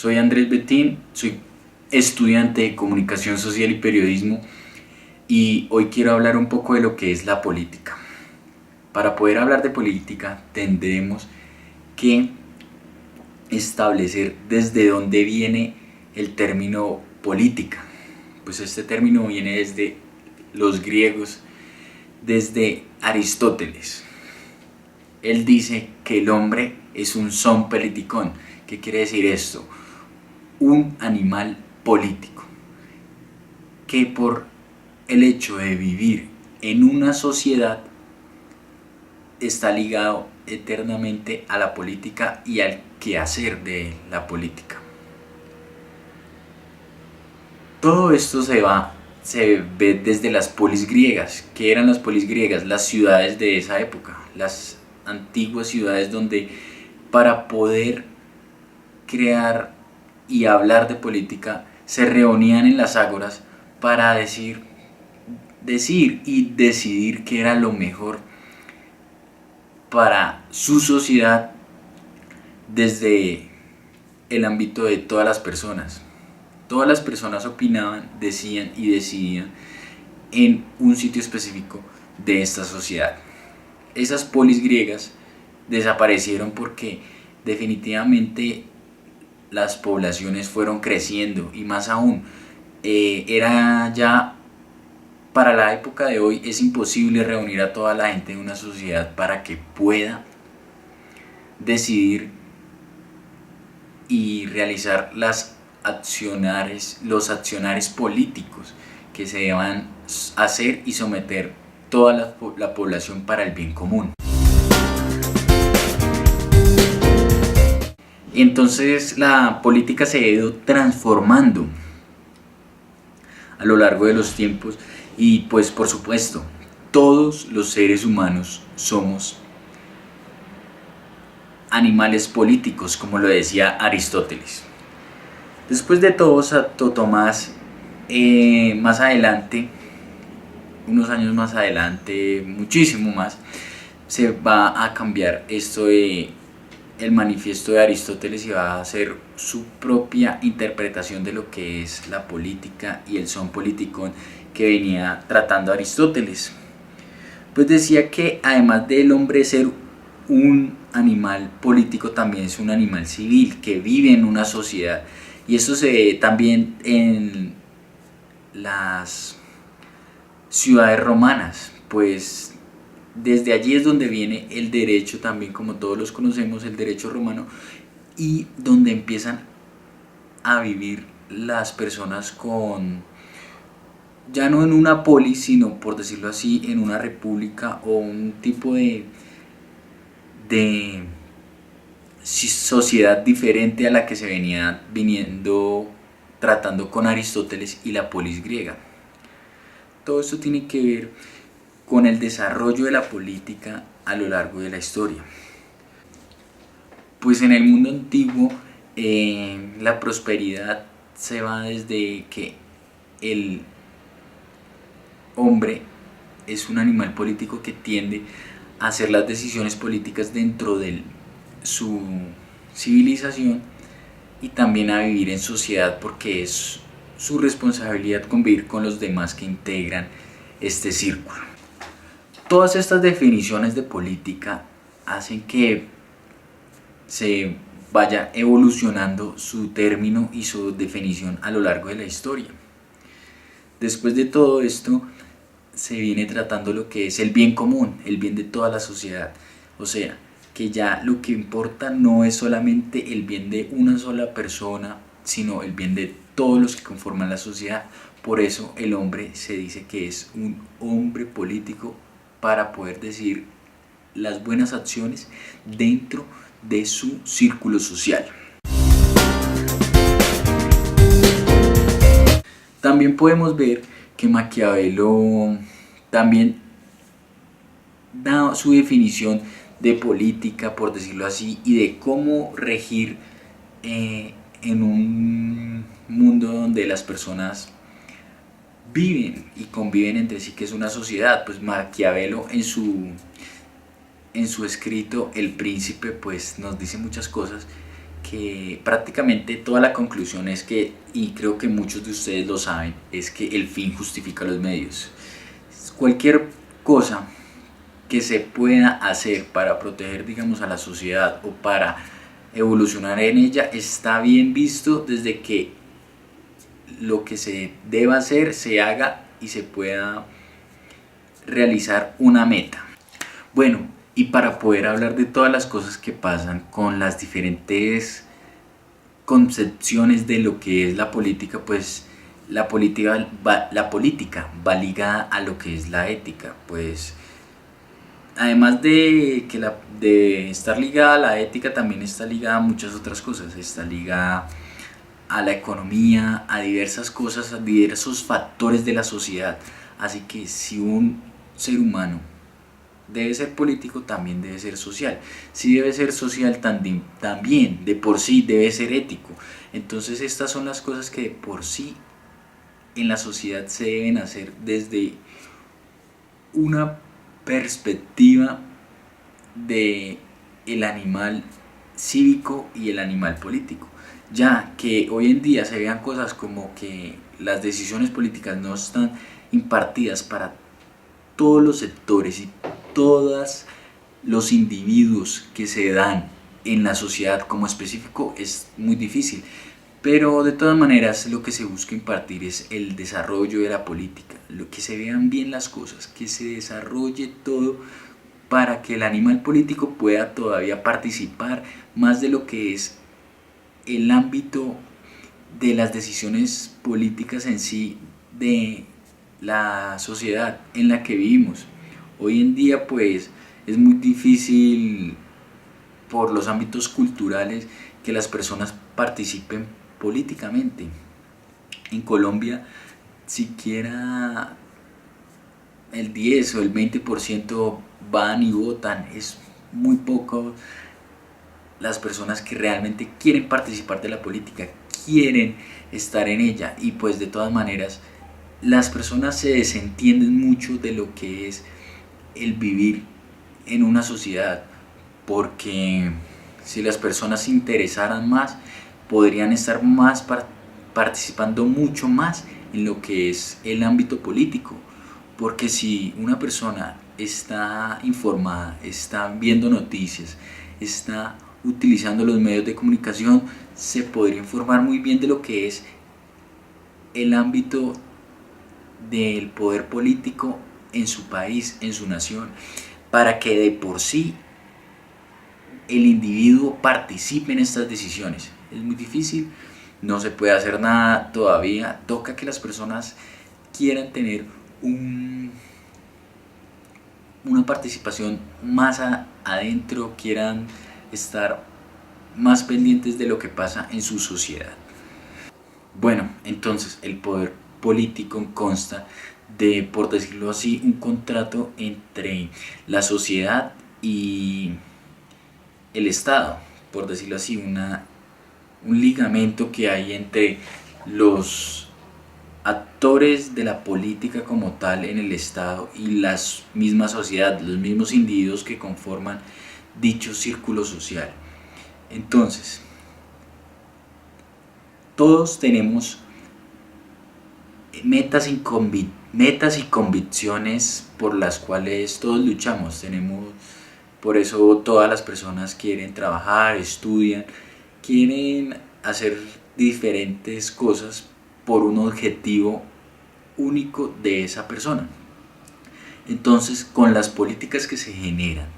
Soy Andrés Betín, soy estudiante de Comunicación Social y Periodismo y hoy quiero hablar un poco de lo que es la política. Para poder hablar de política tendremos que establecer desde dónde viene el término política. Pues este término viene desde los griegos, desde Aristóteles. Él dice que el hombre es un son politikon. ¿Qué quiere decir esto? Un animal político que por el hecho de vivir en una sociedad está ligado eternamente a la política y al quehacer de la política. Todo esto se ve desde las polis griegas. ¿Qué eran las polis griegas? Las ciudades de esa época, las antiguas ciudades donde para poder crear y hablar de política se reunían en las ágoras para decir y decidir qué era lo mejor para su sociedad desde el ámbito de todas las personas. Todas las personas opinaban, decían y decidían en un sitio específico de esta sociedad. Esas polis griegas desaparecieron porque definitivamente las poblaciones fueron creciendo y más aún era ya para la época de hoy es imposible reunir a toda la gente de una sociedad para que pueda decidir y realizar los accionares políticos que se deban hacer y someter toda la población para el bien común. Entonces la política se ha ido transformando a lo largo de los tiempos y pues por supuesto todos los seres humanos somos animales políticos, como lo decía Aristóteles. Después de todo, Santo Tomás, más adelante, unos años más adelante, muchísimo más, se va a cambiar esto de el manifiesto de Aristóteles y va a hacer su propia interpretación de lo que es la política y el son politikon que venía tratando Aristóteles. Pues decía que además del hombre ser un animal político, también es un animal civil que vive en una sociedad, y esto se ve también en las ciudades romanas, pues desde allí es donde viene el derecho también, como todos los conocemos, el derecho romano, y donde empiezan a vivir las personas ya no en una polis, sino por decirlo así, en una república o un tipo de sociedad diferente a la que se venía tratando con Aristóteles y la polis griega. Todo esto tiene que ver con el desarrollo de la política a lo largo de la historia. Pues en el mundo antiguo la prosperidad se va desde que el hombre es un animal político que tiende a hacer las decisiones políticas dentro de su civilización y también a vivir en sociedad, porque es su responsabilidad convivir con los demás que integran este círculo. Todas estas definiciones de política hacen que se vaya evolucionando su término y su definición a lo largo de la historia. Después de todo esto se viene tratando lo que es el bien común, el bien de toda la sociedad. O sea, que ya lo que importa no es solamente el bien de una sola persona, sino el bien de todos los que conforman la sociedad. Por eso el hombre se dice que es un hombre político, para poder decir las buenas acciones dentro de su círculo social. También podemos ver que Maquiavelo también da su definición de política, por decirlo así, y de cómo regir en un mundo donde las personas viven y conviven entre sí, que es una sociedad. Pues Maquiavelo en su escrito El Príncipe pues nos dice muchas cosas que prácticamente toda la conclusión es que, y creo que muchos de ustedes lo saben, es que el fin justifica los medios. Cualquier cosa que se pueda hacer para proteger, digamos, a la sociedad o para evolucionar en ella está bien visto desde que lo que se deba hacer se haga y se pueda realizar una meta. Bueno, y para poder hablar de todas las cosas que pasan con las diferentes concepciones de lo que es la política, pues la política va ligada a lo que es la ética. Pues además de estar ligada a la ética, también está ligada a muchas otras cosas. Está ligada a la economía, a diversas cosas, a diversos factores de la sociedad. Así que si un ser humano debe ser político, también debe ser social. Si debe ser social, también de por sí debe ser ético. Entonces estas son las cosas que de por sí en la sociedad se deben hacer desde una perspectiva de el animal cívico y el animal político, ya que hoy en día se vean cosas como que las decisiones políticas no están impartidas para todos los sectores y todos los individuos que se dan en la sociedad como específico, es muy difícil. Pero de todas maneras lo que se busca impartir es el desarrollo de la política, lo que se vean bien las cosas, que se desarrolle todo para que el animal político pueda todavía participar más de lo que es el ámbito de las decisiones políticas en sí de la sociedad en la que vivimos. Hoy en día pues es muy difícil por los ámbitos culturales que las personas participen políticamente. En Colombia siquiera el 10 o el 20% van y votan, es muy poco las personas que realmente quieren participar de la política, quieren estar en ella, y pues de todas maneras las personas se desentienden mucho de lo que es el vivir en una sociedad, porque si las personas se interesaran más, podrían estar más participando mucho más en lo que es el ámbito político. Porque si una persona está informada, está viendo noticias, está utilizando los medios de comunicación, se podría informar muy bien de lo que es el ámbito del poder político en su país, en su nación, para que de por sí el individuo participe en estas decisiones. Es muy difícil, no se puede hacer nada todavía, toca que las personas quieran tener una participación más adentro, quieran estar más pendientes de lo que pasa en su sociedad. Bueno, entonces el poder político consta de, por decirlo así, un contrato entre la sociedad y el Estado, por decirlo así, un ligamento que hay entre los actores de la política como tal en el Estado y la misma sociedad, los mismos individuos que conforman dicho círculo social. Entonces, todos tenemos metas y convicciones por las cuales todos luchamos. Por eso todas las personas quieren trabajar, estudian, quieren hacer diferentes cosas por un objetivo único de esa persona. Entonces, con las políticas que se generan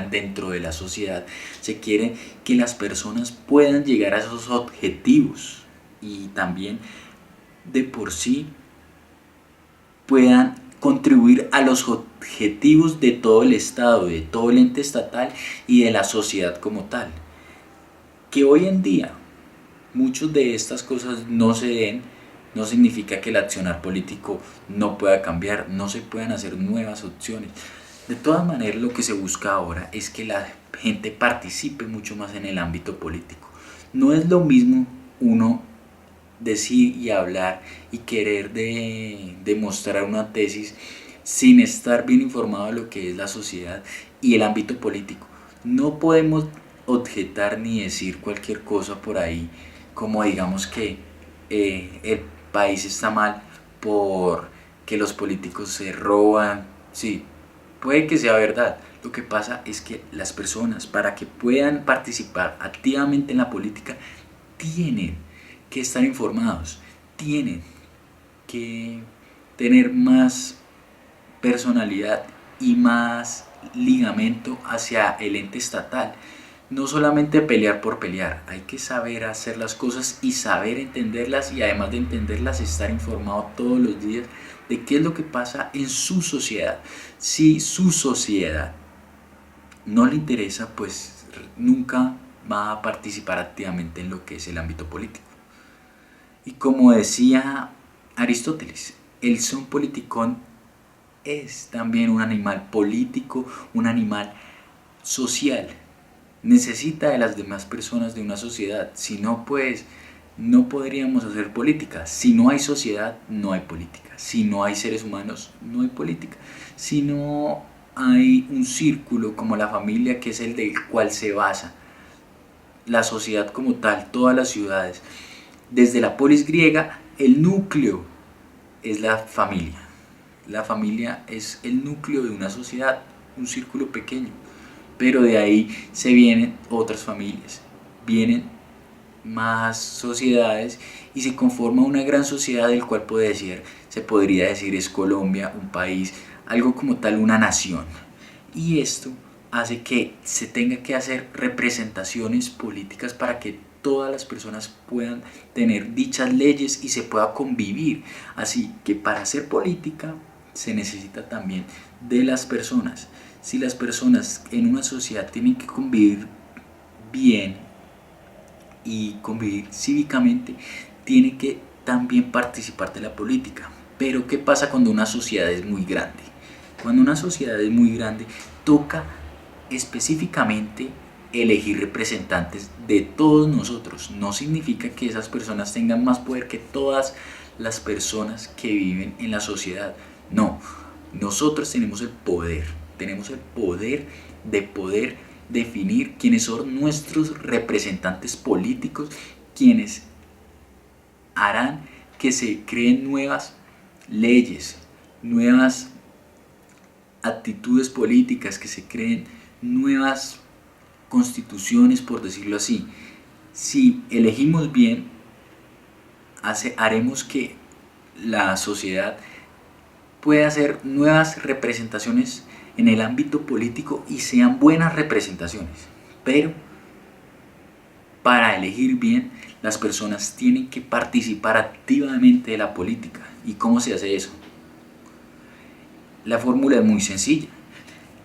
dentro de la sociedad, se quiere que las personas puedan llegar a esos objetivos y también de por sí puedan contribuir a los objetivos de todo el Estado, de todo el ente estatal y de la sociedad como tal. Que hoy en día muchas de estas cosas no se den, no significa que el accionar político no pueda cambiar, no se puedan hacer nuevas opciones. De todas maneras, lo que se busca ahora es que la gente participe mucho más en el ámbito político. No es lo mismo uno decir y hablar y querer demostrar una tesis sin estar bien informado de lo que es la sociedad y el ámbito político. No podemos objetar ni decir cualquier cosa por ahí, como digamos que el país está mal por que los políticos se roban. Sí, puede que sea verdad. Lo que pasa es que las personas, para que puedan participar activamente en la política, tienen que estar informados, tienen que tener más personalidad y más ligamento hacia el ente estatal. No solamente pelear por pelear, hay que saber hacer las cosas y saber entenderlas, y además de entenderlas estar informado todos los días de qué es lo que pasa en su sociedad. Si su sociedad no le interesa, pues nunca va a participar activamente en lo que es el ámbito político. Y como decía Aristóteles, el son politicón es también un animal político, un animal social. Necesita de las demás personas de una sociedad. Si no, pues no podríamos hacer política. Si no hay sociedad, no hay política. Si no hay seres humanos, no hay política. Si no hay un círculo como la familia, que es el del cual se basa la sociedad como tal, todas las ciudades. Desde la polis griega, el núcleo es la familia. La familia es el núcleo de una sociedad, un círculo pequeño. Pero de ahí se vienen otras familias, vienen más sociedades y se conforma una gran sociedad, del cual se podría decir es Colombia, un país, algo como tal, una nación. Y esto hace que se tenga que hacer representaciones políticas para que todas las personas puedan tener dichas leyes y se pueda convivir. Así que para hacer política se necesita también de las personas. Si las personas en una sociedad tienen que convivir bien y convivir cívicamente, tienen que también participar de la política. Pero ¿qué pasa cuando una sociedad es muy grande? Cuando una sociedad es muy grande, toca específicamente elegir representantes de todos nosotros. No significa que esas personas tengan más poder que todas las personas que viven en la sociedad. No, nosotros tenemos el poder de poder definir quiénes son nuestros representantes políticos, quienes harán que se creen nuevas leyes, nuevas actitudes políticas, que se creen nuevas constituciones, por decirlo así. Si elegimos bien, haremos que la sociedad pueda hacer nuevas representaciones en el ámbito político y sean buenas representaciones. Pero para elegir bien, las personas tienen que participar activamente de la política. ¿Y cómo se hace eso? La fórmula es muy sencilla.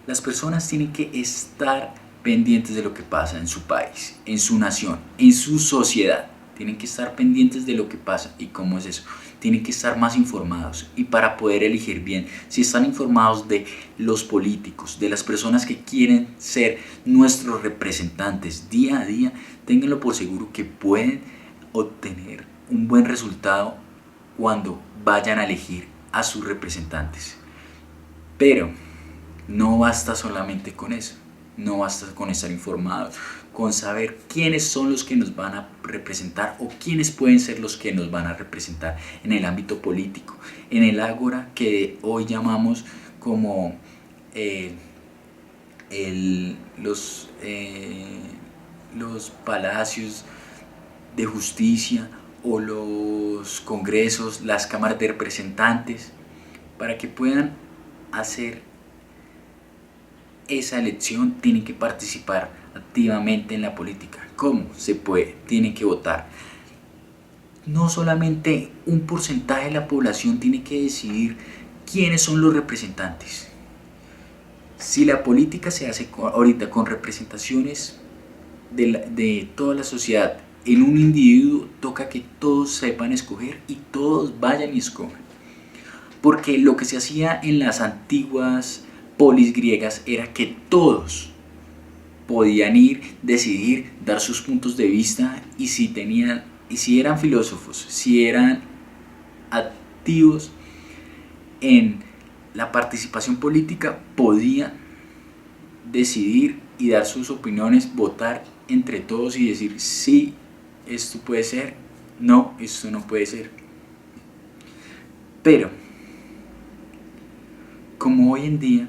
Las personas tienen que estar pendientes de lo que pasa en su país, en su nación, en su sociedad. Tienen que estar pendientes de lo que pasa. ¿Y cómo es eso? Tienen que estar más informados, y para poder elegir bien, si están informados de los políticos, de las personas que quieren ser nuestros representantes día a día, ténganlo por seguro que pueden obtener un buen resultado cuando vayan a elegir a sus representantes. Pero no basta solamente con eso, no basta con estar informados, con saber quiénes son los que nos van a representar o quiénes pueden ser los que nos van a representar en el ámbito político, en el ágora que hoy llamamos como los palacios de justicia o los congresos, las cámaras de representantes, para que puedan hacer esa elección. Tienen que participar activamente en la política. ¿Cómo se puede? Tienen que votar. No solamente un porcentaje de la población tiene que decidir quiénes son los representantes. Si la política se hace ahorita con representaciones de toda la sociedad en un individuo, toca que todos sepan escoger y todos vayan y escojan. Porque lo que se hacía en las antiguas polis griegas era que todos podían ir, decidir, dar sus puntos de vista, y si eran filósofos, si eran activos en la participación política, podían decidir y dar sus opiniones, votar entre todos y decir, sí, esto puede ser, no, esto no puede ser. Pero, como hoy en día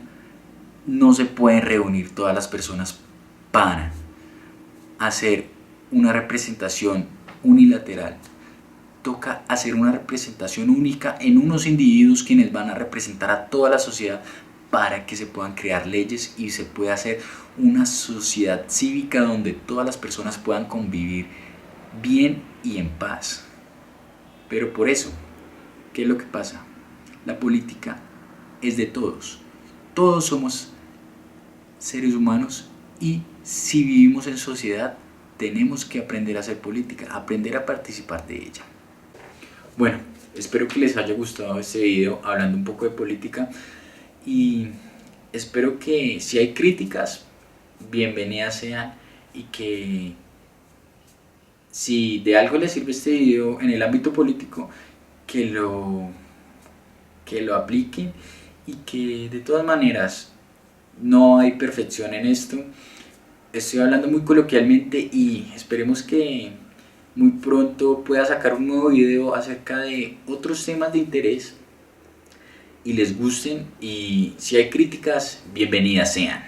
no se pueden reunir todas las personas para hacer una representación unilateral, toca hacer una representación única en unos individuos quienes van a representar a toda la sociedad para que se puedan crear leyes y se pueda hacer una sociedad cívica donde todas las personas puedan convivir bien y en paz. Pero por eso, ¿qué es lo que pasa? La política es de todos. Todos somos seres humanos y si vivimos en sociedad tenemos que aprender a hacer política, aprender a participar de ella. Bueno, espero que les haya gustado este video hablando un poco de política y espero que si hay críticas, bienvenidas sean y que si de algo les sirve este video en el ámbito político, que lo apliquen y que de todas maneras no hay perfección en esto. Estoy hablando muy coloquialmente y esperemos que muy pronto pueda sacar un nuevo video acerca de otros temas de interés y les gusten, y si hay críticas, bienvenidas sean.